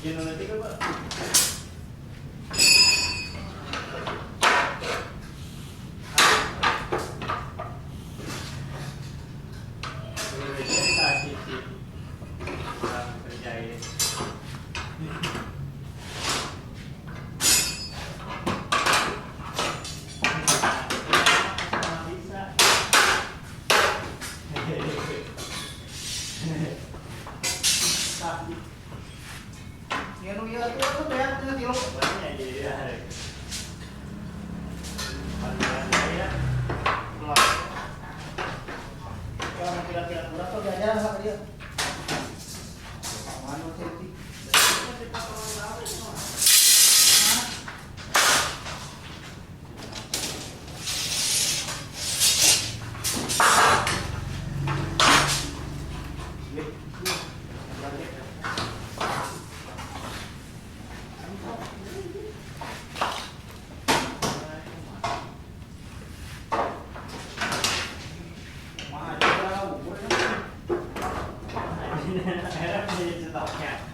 Gino nanti ka ba? Yang iya itu tuh banyak dengan kilo. Banyak iya. Ya. Kalau kira-kira kurang tuh jajan sama dia. Mana sih? Akhirnya menjadi stoknya.